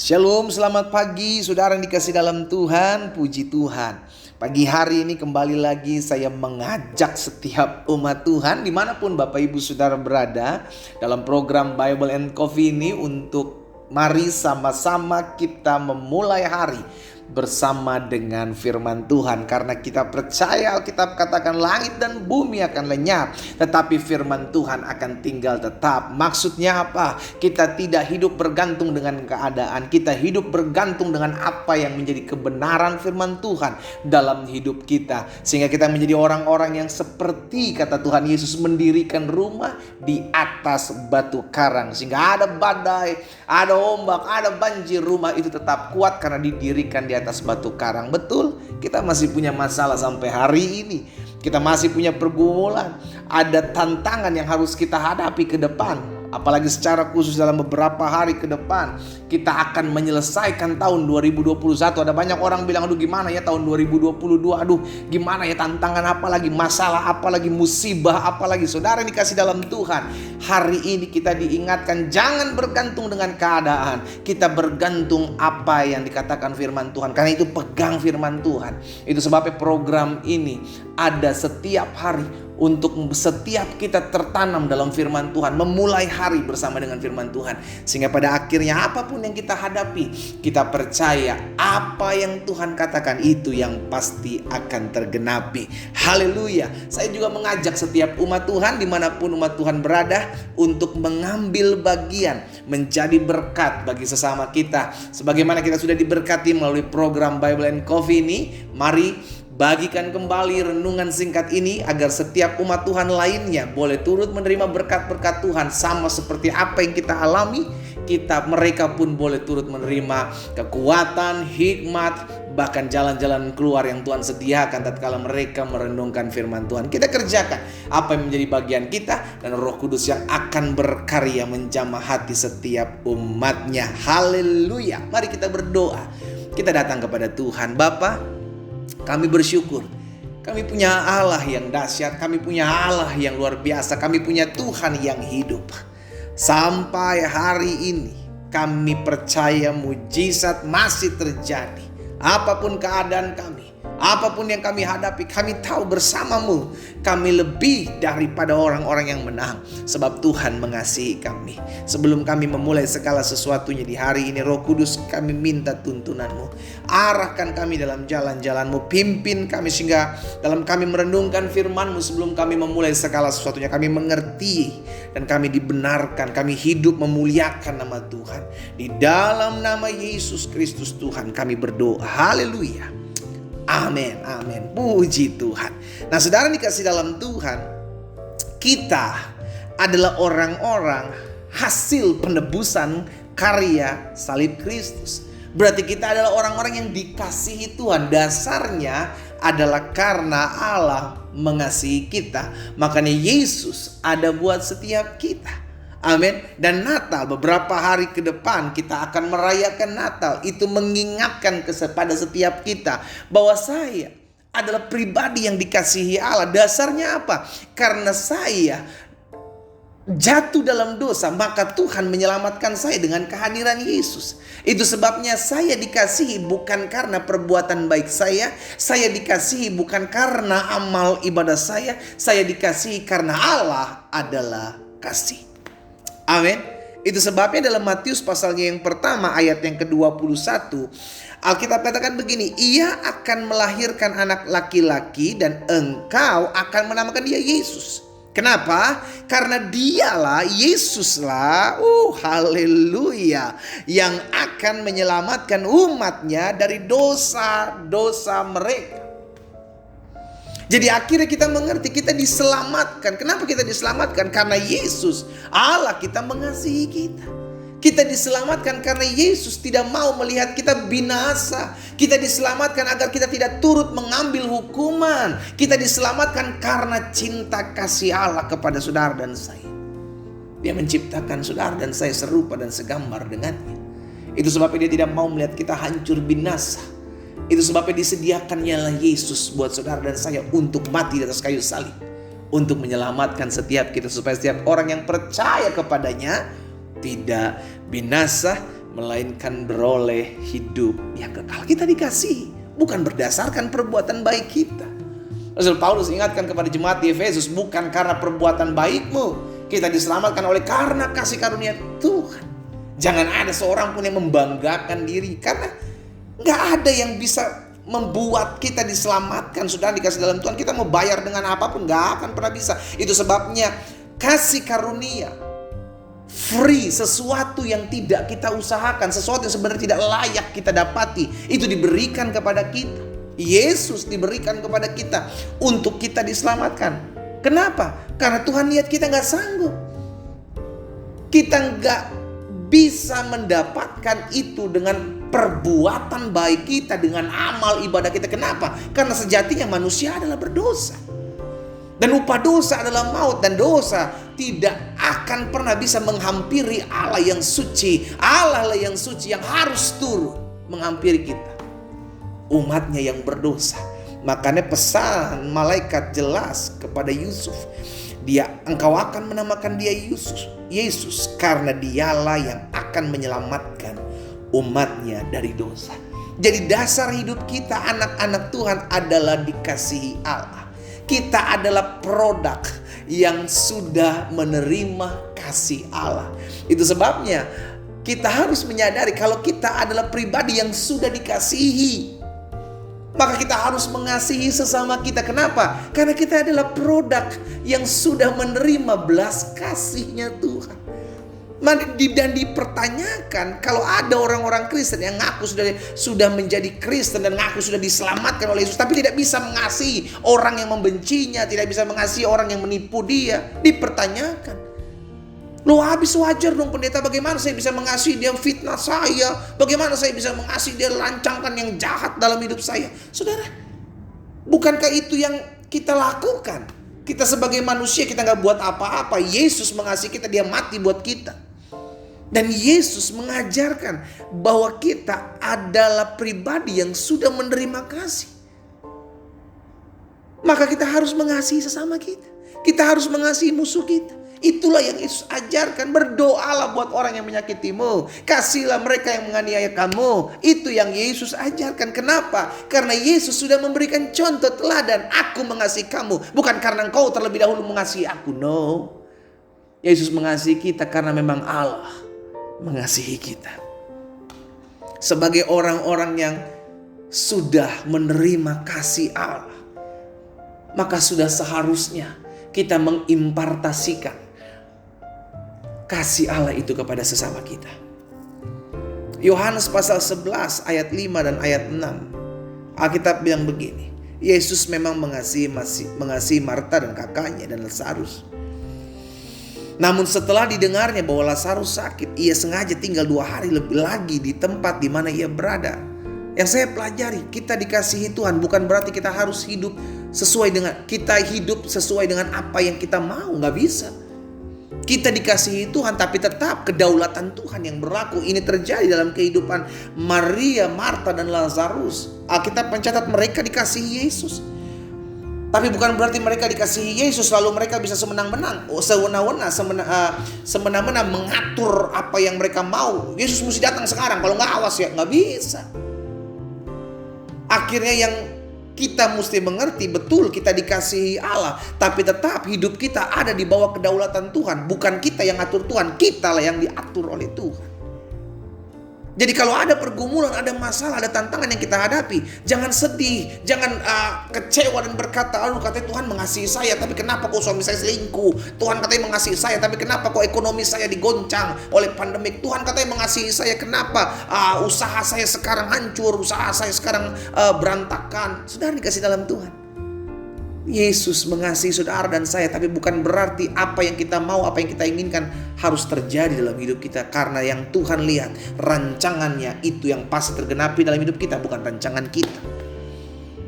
Shalom, selamat pagi saudara yang dikasih dalam Tuhan, puji Tuhan. Pagi hari ini kembali lagi saya mengajak setiap umat Tuhan dimanapun Bapak Ibu Saudara berada dalam program Bible and Coffee ini untuk mari sama-sama kita memulai hari bersama dengan firman Tuhan. Karena kita percaya Alkitab katakan langit dan bumi akan lenyap, tetapi firman Tuhan akan tinggal tetap. Maksudnya apa? Kita tidak hidup bergantung dengan keadaan, kita hidup bergantung dengan apa yang menjadi kebenaran firman Tuhan dalam hidup kita. Sehingga kita menjadi orang-orang yang seperti kata Tuhan Yesus, mendirikan rumah di atas batu karang. Sehingga ada badai, ada ombak, ada banjir, rumah itu tetap kuat karena didirikan di atas batu karang. Betul, kita masih punya masalah sampai hari ini. Kita masih punya pergumulan. Ada tantangan yang harus kita hadapi ke depan. Apalagi secara khusus dalam beberapa hari ke depan kita akan menyelesaikan tahun 2021. Ada banyak orang bilang, aduh gimana ya tahun 2022, aduh gimana ya, tantangan apalagi, masalah apalagi, musibah apalagi. Saudara yang dikasih dalam Tuhan, hari ini kita diingatkan jangan bergantung dengan keadaan, kita bergantung apa yang dikatakan firman Tuhan. Karena itu pegang firman Tuhan. Itu sebabnya program ini ada setiap hari untuk setiap kita tertanam dalam firman Tuhan, memulai hari bersama dengan firman Tuhan. Sehingga pada akhirnya apapun yang kita hadapi, kita percaya apa yang Tuhan katakan itu yang pasti akan tergenapi. Haleluya. Saya juga mengajak setiap umat Tuhan dimanapun umat Tuhan berada untuk mengambil bagian, menjadi berkat bagi sesama kita. Sebagaimana kita sudah diberkati melalui program Bible and Coffee ini, mari bagikan kembali renungan singkat ini agar setiap umat Tuhan lainnya boleh turut menerima berkat-berkat Tuhan sama seperti apa yang kita alami. Mereka pun boleh turut menerima kekuatan, hikmat, bahkan jalan-jalan keluar yang Tuhan sediakan tatkala mereka merenungkan firman Tuhan. Kita kerjakan apa yang menjadi bagian kita, dan Roh Kudus yang akan berkarya menjamah hati setiap umatnya. Haleluya. Mari kita berdoa. Kita datang kepada Tuhan. Bapa, kami bersyukur, kami punya Allah yang dahsyat, kami punya Allah yang luar biasa, kami punya Tuhan yang hidup. Sampai hari ini kami percaya mujizat masih terjadi. Apapun keadaan kami, apapun yang kami hadapi, kami tahu bersamamu kami lebih daripada orang-orang yang menang. Sebab Tuhan mengasihi kami. Sebelum kami memulai segala sesuatunya di hari ini, Roh Kudus, kami minta tuntunanmu. Arahkan kami dalam jalan-jalanmu. Pimpin kami sehingga dalam kami merenungkan firmanmu, sebelum kami memulai segala sesuatunya, kami mengerti dan kami dibenarkan. Kami hidup memuliakan nama Tuhan. Di dalam nama Yesus Kristus Tuhan kami berdoa. Haleluya. Amin, amin. Puji Tuhan. Nah, saudara dikasih dalam Tuhan, kita adalah orang-orang hasil penebusan karya salib Kristus. Berarti kita adalah orang-orang yang dikasihi Tuhan. Dasarnya adalah karena Allah mengasihi kita. Makanya Yesus ada buat setiap kita. Amin. Dan Natal, beberapa hari ke depan kita akan merayakan Natal. Itu mengingatkan kepada setiap kita bahwa saya adalah pribadi yang dikasihi Allah. Dasarnya apa? Karena saya jatuh dalam dosa, maka Tuhan menyelamatkan saya dengan kehadiran Yesus. Itu sebabnya saya dikasihi bukan karena perbuatan baik saya dikasihi bukan karena amal ibadah saya dikasihi karena Allah adalah kasih. Amin. Itu sebabnya dalam Matius pasalnya yang pertama ayat yang ke-21, Alkitab katakan begini, ia akan melahirkan anak laki-laki dan engkau akan menamakan dia Yesus. Kenapa? Karena dialah, Yesuslah, haleluya, yang akan menyelamatkan umatnya dari dosa-dosa mereka. Jadi akhirnya kita mengerti, kita diselamatkan. Kenapa kita diselamatkan? Karena Yesus, Allah kita mengasihi kita. Kita diselamatkan karena Yesus tidak mau melihat kita binasa. Kita diselamatkan agar kita tidak turut mengambil hukuman. Kita diselamatkan karena cinta kasih Allah kepada saudara dan saya. Dia menciptakan saudara dan saya serupa dan segambar dengannya. Itu sebabnya dia tidak mau melihat kita hancur binasa. Itu sebabnya disediakannya lah Yesus buat saudara dan saya untuk mati di atas kayu salib, untuk menyelamatkan setiap kita, supaya setiap orang yang percaya kepadanya tidak binasa, melainkan beroleh hidup yang kekal. Kita dikasihi bukan berdasarkan perbuatan baik kita. Rasul Paulus ingatkan kepada jemaat di Efesus, bukan karena perbuatan baikmu kita diselamatkan oleh karena kasih karunia Tuhan. Jangan ada seorang pun yang membanggakan diri, karena gak ada yang bisa membuat kita diselamatkan. Sudah dikasih dalam Tuhan, kita mau bayar dengan apapun gak akan pernah bisa. Itu sebabnya kasih karunia free, sesuatu yang tidak kita usahakan, sesuatu yang sebenarnya tidak layak kita dapati, itu diberikan kepada kita. Yesus diberikan kepada kita untuk kita diselamatkan. Kenapa? Karena Tuhan lihat kita gak sanggup, kita gak bisa mendapatkan itu dengan perbuatan baik kita, dengan amal ibadah kita. Kenapa? Karena sejatinya manusia adalah berdosa, dan upah dosa adalah maut, dan dosa tidak akan pernah bisa menghampiri Allah yang suci. Allah lah yang suci yang harus turun menghampiri kita, umatnya yang berdosa. Makanya pesan malaikat jelas kepada Yusuf, engkau akan menamakan dia Yesus karena dialah yang akan menyelamatkan umatnya dari dosa. Jadi dasar hidup kita anak-anak Tuhan adalah dikasihi Allah. Kita adalah produk yang sudah menerima kasih Allah. Itu sebabnya kita harus menyadari kalau kita adalah pribadi yang sudah dikasihi, maka kita harus mengasihi sesama kita. Kenapa? Karena kita adalah produk yang sudah menerima belas kasihnya Tuhan. Dan dipertanyakan kalau ada orang-orang Kristen yang ngaku sudah menjadi Kristen dan ngaku sudah diselamatkan oleh Yesus, tapi tidak bisa mengasihi orang yang membencinya, tidak bisa mengasihi orang yang menipu dia. Dipertanyakan, loh habis wajar dong pendeta, bagaimana saya bisa mengasihi dia fitnah saya, bagaimana saya bisa mengasihi dia lancangkan yang jahat dalam hidup saya. Saudara, bukankah itu yang kita lakukan? Kita sebagai manusia, kita gak buat apa-apa. Yesus mengasihi kita, dia mati buat kita. Dan Yesus mengajarkan bahwa kita adalah pribadi yang sudah menerima kasih. Maka kita harus mengasihi sesama kita. Kita harus mengasihi musuh kita. Itulah yang Yesus ajarkan. Berdoalah buat orang yang menyakitimu, kasihlah mereka yang menganiaya kamu. Itu yang Yesus ajarkan. Kenapa? Karena Yesus sudah memberikan contoh teladan. Aku mengasihi kamu bukan karena engkau terlebih dahulu mengasihi aku. No, Yesus mengasihi kita karena memang Allah mengasihi kita. Sebagai orang-orang yang sudah menerima kasih Allah, maka sudah seharusnya kita mengimpartasikan kasih Allah itu kepada sesama kita. Yohanes pasal 11 ayat 5 dan ayat 6. Alkitab bilang begini, Yesus memang mengasihi Marta dan kakaknya dan Lazarus. Namun setelah didengarnya bahwa Lazarus sakit, ia sengaja tinggal 2 hari lebih lagi di tempat di mana ia berada. Yang saya pelajari, kita dikasihi Tuhan bukan berarti kita harus hidup sesuai dengan apa yang kita mau. Nggak bisa. Kita dikasihi Tuhan, tapi tetap kedaulatan Tuhan yang berlaku. Ini terjadi dalam kehidupan Maria, Marta, dan Lazarus. Alkitab mencatat mereka dikasihi Yesus. Tapi bukan berarti mereka dikasihi Yesus lalu mereka bisa semenang-menang, semena-mena mengatur apa yang mereka mau. Yesus mesti datang sekarang, kalau nggak awas ya, nggak bisa. Akhirnya yang kita mesti mengerti, betul kita dikasihi Allah, tapi tetap hidup kita ada di bawah kedaulatan Tuhan. Bukan kita yang atur Tuhan, kita lah yang diatur oleh Tuhan. Jadi kalau ada pergumulan, ada masalah, ada tantangan yang kita hadapi, jangan sedih, jangan kecewa dan berkata, aduh katanya Tuhan mengasihi saya, tapi kenapa kok suami saya selingkuh? Tuhan katanya mengasihi saya, tapi kenapa kok ekonomi saya digoncang oleh pandemik? Tuhan katanya mengasihi saya, kenapa usaha saya sekarang hancur, usaha saya sekarang berantakan? Saudara dikasih dalam Tuhan, Yesus mengasihi saudara dan saya, tapi bukan berarti apa yang kita mau, apa yang kita inginkan harus terjadi dalam hidup kita. Karena yang Tuhan lihat, rancangannya itu yang pasti tergenapi dalam hidup kita, bukan rancangan kita.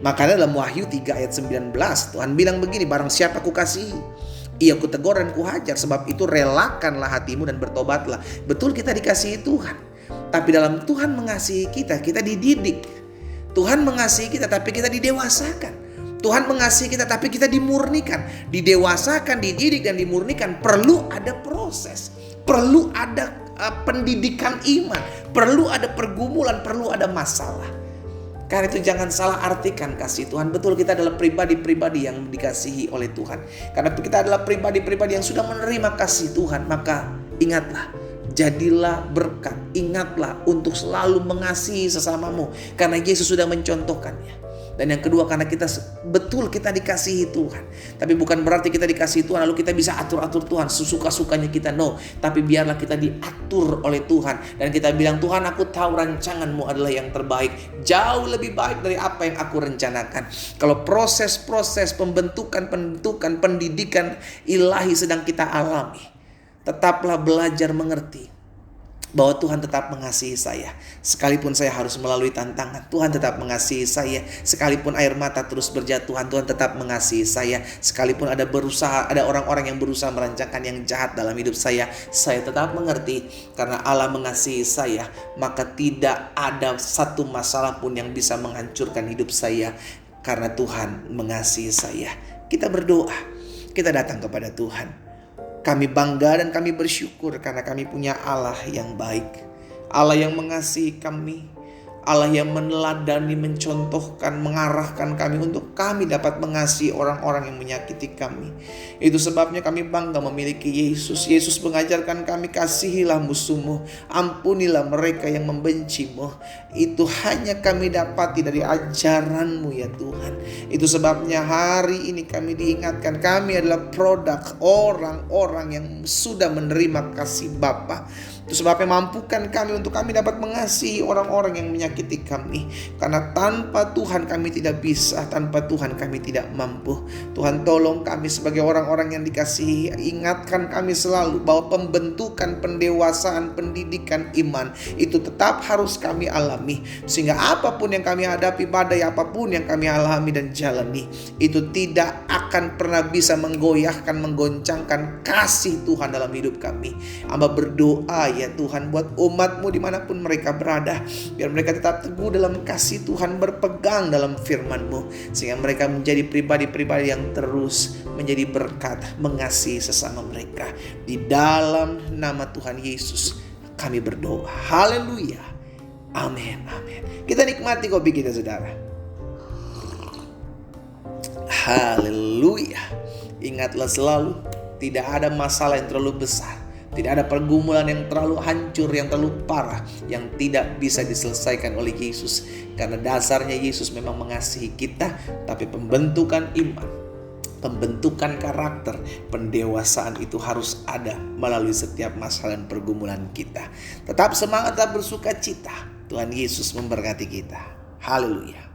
Makanya dalam Wahyu 3 ayat 19 Tuhan bilang begini, barang siapa ku kasihi, ia ku tegur dan ku hajar. Sebab itu relakanlah hatimu dan bertobatlah. Betul kita dikasihi Tuhan, tapi dalam Tuhan mengasihi kita, kita dididik. Tuhan mengasihi kita, tapi kita didewasakan. Tuhan mengasihi kita, tapi kita dimurnikan. Didewasakan, dididik, dan dimurnikan perlu ada proses, perlu ada pendidikan iman. Perlu ada pergumulan, perlu ada masalah. Karena itu jangan salah artikan kasih Tuhan. Betul, kita adalah pribadi-pribadi yang dikasihi oleh Tuhan. Karena kita adalah pribadi-pribadi yang sudah menerima kasih Tuhan. Maka ingatlah, jadilah berkat. Ingatlah untuk selalu mengasihi sesamamu. Karena Yesus sudah mencontohkannya. Dan yang kedua, karena kita dikasihi Tuhan. Tapi bukan berarti kita dikasihi Tuhan lalu kita bisa atur-atur Tuhan sesuka-sukanya kita. No, tapi biarlah kita diatur oleh Tuhan. Dan kita bilang, Tuhan, aku tahu rancanganmu adalah yang terbaik. Jauh lebih baik dari apa yang aku rencanakan. Kalau proses-proses pembentukan pendidikan ilahi sedang kita alami, tetaplah belajar mengerti bahwa Tuhan tetap mengasihi saya. Sekalipun saya harus melalui tantangan, Tuhan tetap mengasihi saya. Sekalipun air mata terus berjatuhan, Tuhan tetap mengasihi saya. Sekalipun ada orang-orang yang berusaha merancangkan yang jahat dalam hidup saya tetap mengerti. Karena Allah mengasihi saya, maka tidak ada satu masalah pun yang bisa menghancurkan hidup saya. Karena Tuhan mengasihi saya. Kita berdoa, kita datang kepada Tuhan. Kami bangga dan kami bersyukur karena kami punya Allah yang baik. Allah yang mengasihi kami. Allah yang meneladani, mencontohkan, mengarahkan kami untuk kami dapat mengasihi orang-orang yang menyakiti kami. Itu sebabnya kami bangga memiliki Yesus. Yesus mengajarkan kami, kasihilah musuhmu, ampunilah mereka yang membencimu. Itu hanya kami dapati dari ajaranmu ya Tuhan. Itu sebabnya hari ini kami diingatkan, kami adalah produk orang-orang yang sudah menerima kasih Bapa. Itu sebabnya mampukan kami untuk kami dapat mengasihi orang-orang yang menyakiti kami. Karena tanpa Tuhan kami tidak bisa, tanpa Tuhan kami tidak mampu. Tuhan, tolong kami sebagai orang-orang yang dikasihi. Ingatkan kami selalu bahwa pembentukan, pendewasaan, pendidikan iman itu tetap harus kami alami. Sehingga apapun yang kami hadapi, badai apapun yang kami alami dan jalani, itu tidak akan pernah bisa menggoyahkan, menggoncangkan kasih Tuhan dalam hidup kami. Hamba berdoa ya Tuhan buat umat-Mu dimanapun mereka berada, biar mereka tetap teguh dalam kasih Tuhan, berpegang dalam firman-Mu, sehingga mereka menjadi pribadi-pribadi yang terus menjadi berkat, mengasihi sesama mereka. Di dalam nama Tuhan Yesus kami berdoa. Haleluya. Amin, amin. Kita nikmati kopi kita, saudara. Haleluya. Ingatlah selalu, tidak ada masalah yang terlalu besar, tidak ada pergumulan yang terlalu hancur, yang terlalu parah, yang tidak bisa diselesaikan oleh Yesus. Karena dasarnya Yesus memang mengasihi kita. Tapi pembentukan iman, pembentukan karakter, pendewasaan itu harus ada melalui setiap masalah dan pergumulan kita. Tetap semangat, tetap bersuka cita. Tuhan Yesus memberkati kita. Haleluya.